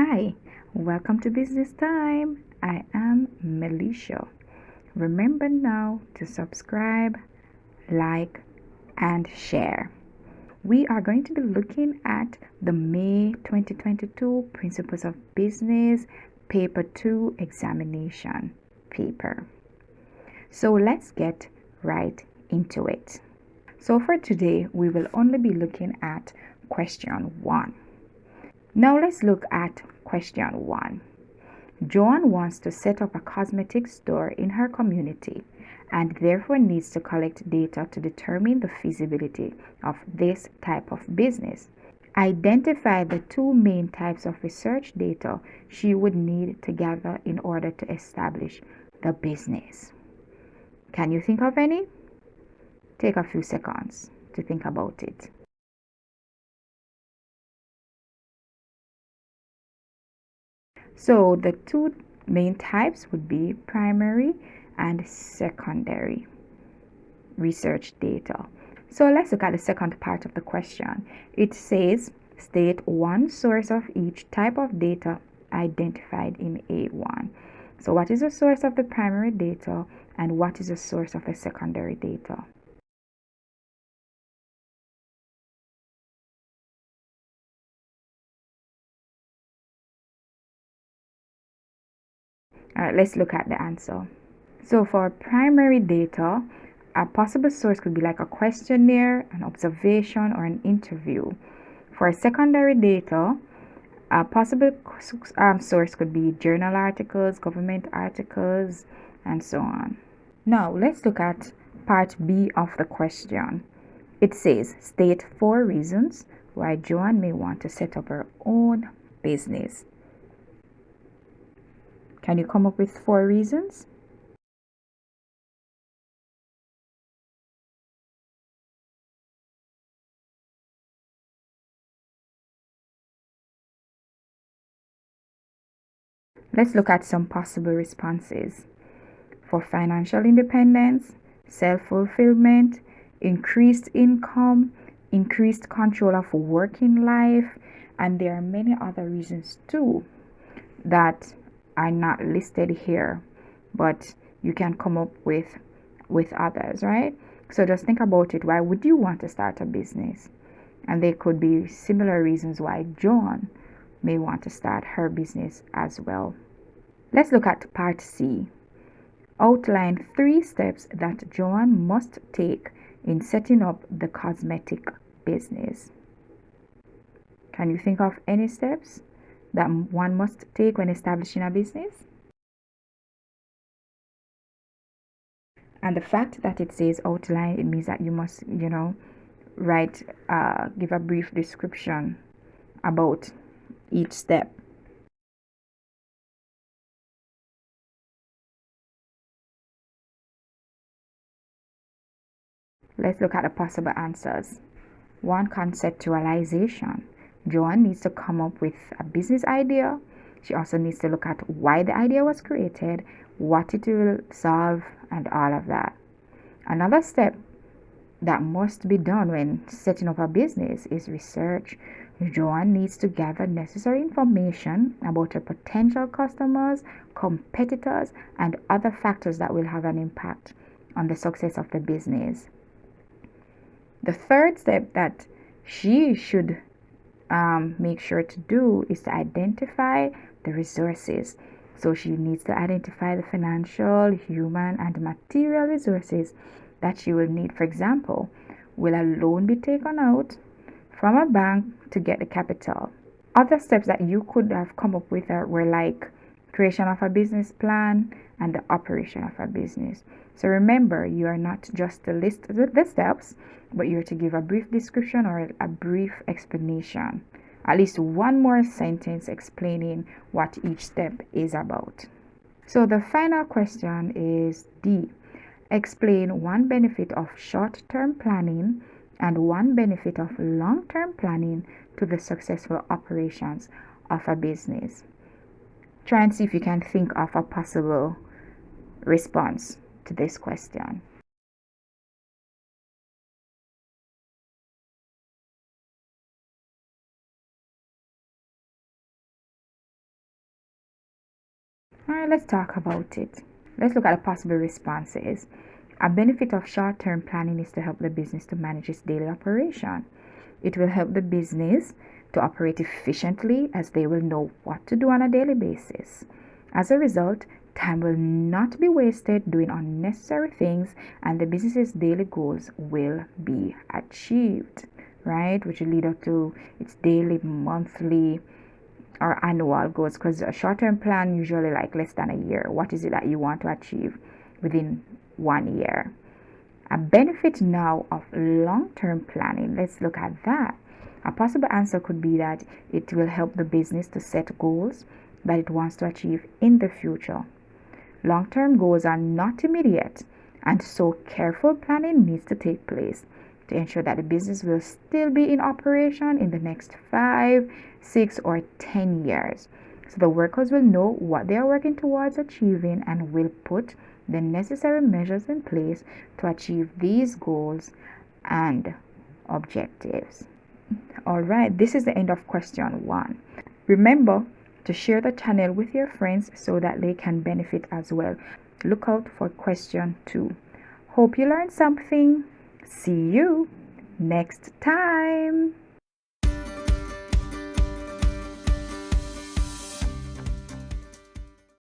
Hi, welcome to Business Time. I am Melisha. Remember now to subscribe, like, and share. We are going to be looking at the May 2022 Principles of Business Paper 2 examination paper. So let's get right into it. So for today, we will only be looking at question 1. Now let's look at question 1. Joan wants to set up a cosmetic store in her community and therefore needs to collect data to determine the feasibility of this type of business. Identify the two main types of research data she would need to gather in order to establish the business. Can you think of any? Take a few seconds to think about it. So the two main types would be primary and secondary research data. So let's look at the second part of the question. It says, state one source of each type of data identified in A1. So what is the source of the primary data and what is the source of the secondary data? All right, let's look at the answer. So for primary data, a possible source could be like a questionnaire, an observation, or an interview. For secondary data, a possible source could be journal articles, government articles, and so on. Now let's look at part B of the question. It says, state 4 reasons why Joan may want to set up her own business. Can you come up with 4 reasons? Let's look at some possible responses. For financial independence, self-fulfillment, increased income, increased control of working life, and there are many other reasons too that are not listed here, but you can come up with others, right? So just think about it. Why would you want to start a business? And there could be similar reasons why Joan may want to start her business as well. Let's look at part C. Outline 3 steps that Joan must take in setting up the cosmetic business. Can you think of any steps that one must take when establishing a business? And the fact that it says outline, it means that you must, write, give a brief description about each step. Let's look at the possible answers. 1. Conceptualization. Joan needs to come up with a business idea. She also needs to look at why the idea was created, what it will solve, and all of that. Another step that must be done when setting up a business is research. Joan needs to gather necessary information about her potential customers, competitors, and other factors that will have an impact on the success of the business. The third step that she should make sure to do is to identify the resources. So she needs to identify the financial, human, and material resources that she will need. For example, will a loan be taken out from a bank to get the capital? Other steps that you could have come up with were like creation of a business plan and the operation of a business. So remember, you are not just to list the steps, but you're to give a brief description or a brief explanation. At least one more sentence explaining what each step is about. So the final question is D. Explain one benefit of short-term planning and one benefit of long-term planning to the successful operations of a business. Try and see if you can think of a possible response to this question. All right, let's talk about it. Let's look at the possible responses. A benefit of short-term planning is to help the business to manage its daily operation. It will help the business to operate efficiently as they will know what to do on a daily basis. As a result, time will not be wasted doing unnecessary things and the business's daily goals will be achieved, right? Which will lead up to its daily, monthly, or annual goals, because a short-term plan usually like less than a year. What is it that you want to achieve within 1 year? A benefit now of long-term planning, let's look at that. A possible answer could be that it will help the business to set goals that it wants to achieve in the future. Long-term goals are not immediate, and so careful planning needs to take place to ensure that the business will still be in operation in the next 5, 6, or 10 years. So the workers will know what they are working towards achieving and will put the necessary measures in place to achieve these goals and objectives. All right, this is the end of question 1. Remember to share the channel with your friends so that they can benefit as well. Look out for question 2. Hope you learned something. See you next time.